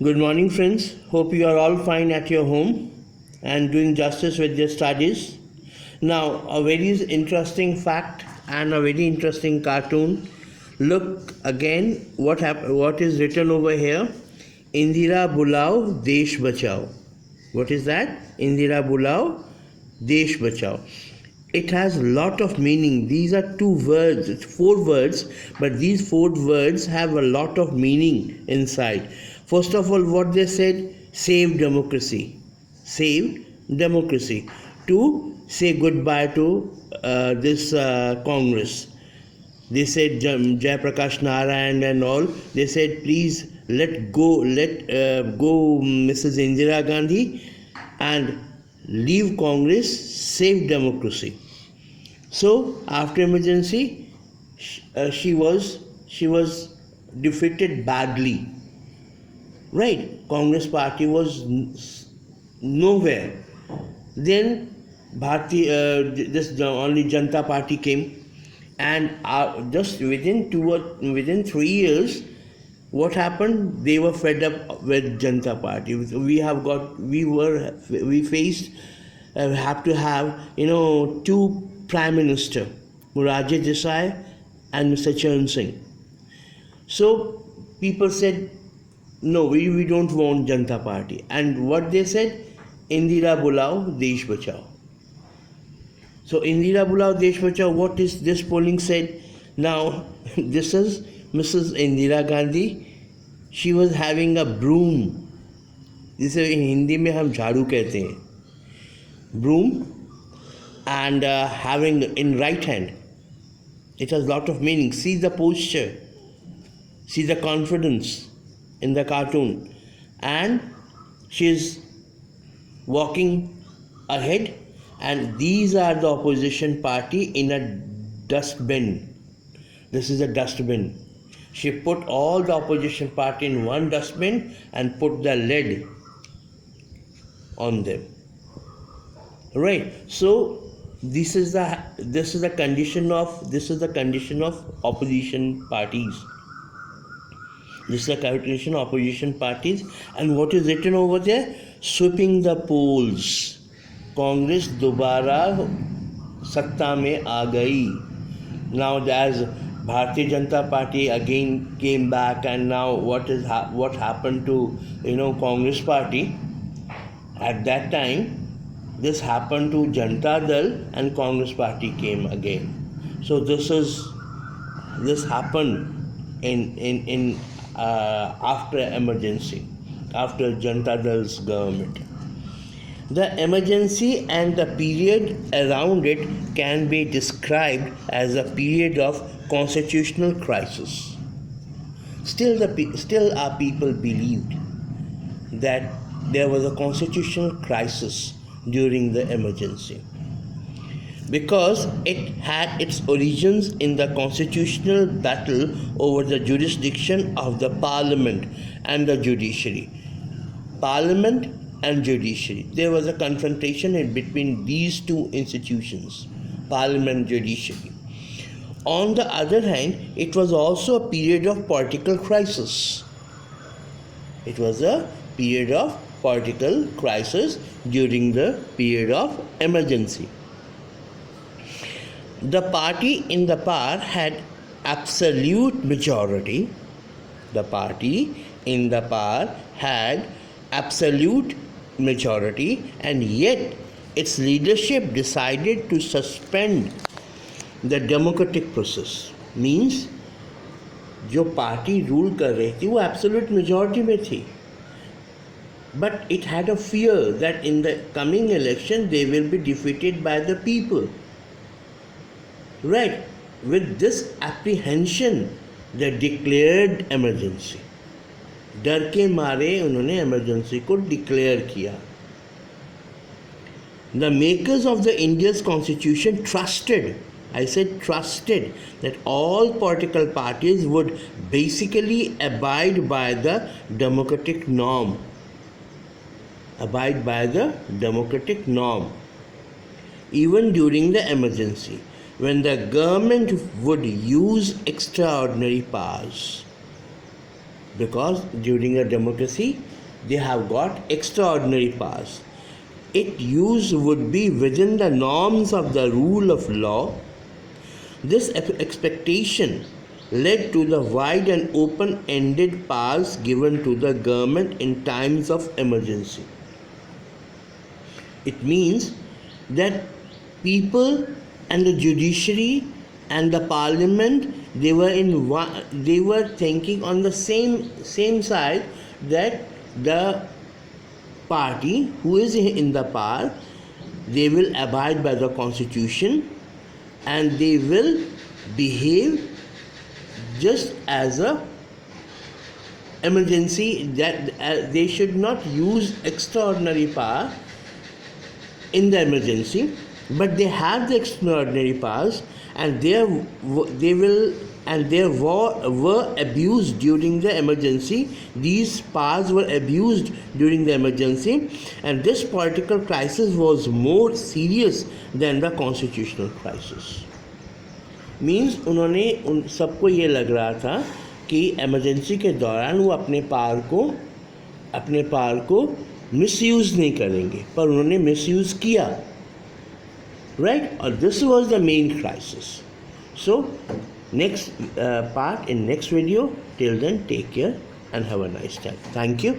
Good morning, friends. Hope you are all fine at your home and doing justice with your studies. Now, a very interesting fact and a very interesting cartoon. Look again what is written over here. Indira Bulao Desh Bachao. What is that? Indira Bulao Desh Bachao. It has a lot of meaning. These are two words, it's four words, but these four words have a lot of meaning inside. First of all, what they said, save democracy. Save democracy. To say goodbye to this Congress. They said Jai Prakash Narayan and all. They said, please let go Mrs. Indira Gandhi and leave Congress, save democracy. So after emergency, she was defeated badly. Right? Congress party was nowhere. Then this only Janata Party came, and just within 3 years, what happened? They were fed up with Janata Party. We faced have to have two prime minister, Morarji Desai and Mr. Charan Singh. So people said, no, we don't want Janata Party. And what they said, Indira Bulao Desh Bachao. So Indira Bulao Desh Bachao, what is this polling said? Now this is Mrs. Indira Gandhi. She was having a broom. This is in Hindi में हम झाड़ू कहते हैं. Broom, and having in right hand. It has lot of meaning. See the posture, see the confidence in the cartoon, and she is walking ahead, and these are the opposition party in a dustbin. This is a dustbin. She put all the opposition party in one dustbin and put the lid on them. Right. So this is the condition of opposition parties. This is the condition of opposition parties, and what is written over there? Sweeping the polls. Congress दोबारा सत्ता में आ गई. Now as Bharatiya Janata Party again came back, and now what happened to Congress Party? At that time, this happened to Janata Dal, and Congress Party came again. So this happened in after emergency, after Janata Dal's government. The emergency and the period around it can be described as a period of constitutional crisis. Still our people believed that there was a constitutional crisis during the emergency, because it had its origins in the constitutional battle over the jurisdiction of the parliament and the judiciary. Parliament and judiciary. There was a confrontation in between these two institutions, parliament and judiciary. On the other hand, it was also a period of political crisis. It was a period of political crisis during the period of emergency. The party in the power had absolute majority. The party in the power had absolute majority, and yet its leadership decided to suspend the democratic process. Means जो party rule कर रही थी वो absolute majority में थी, but it had a fear that in the coming election they will be defeated by the people. Right. With this apprehension, they declared emergency. डर के मारे उन्होंने emergency को declare किया. The makers of the India's constitution trusted, I said trusted, that all political parties would basically abide by the democratic norm. Abide by the democratic norm. Even during the emergency, when the government would use extraordinary powers. because during a democracy they have got extraordinary powers. Its use would be within the norms of the rule of law. This expectation led to the wide and open-ended powers given to the government in times of emergency. It means that people and the judiciary and the parliament, they were thinking on the same side, that the party who is in the power, they will abide by the constitution and they will behave just as a emergency, that they should not use extraordinary power in the emergency, but they have the extraordinary powers, and they were abused during the emergency. These powers were abused during the emergency, and this political crisis was more serious than the constitutional crisis. Means उन्होंने उन सबको ये लग रहा था कि emergency के दौरान वो अपने पावर को मिसयूज़ नहीं करेंगे, पर उन्होंने मिसयूज़ किया, राइट. और this was the main crisis. So next part in next video. Till then, take care and have a nice time. Thank you.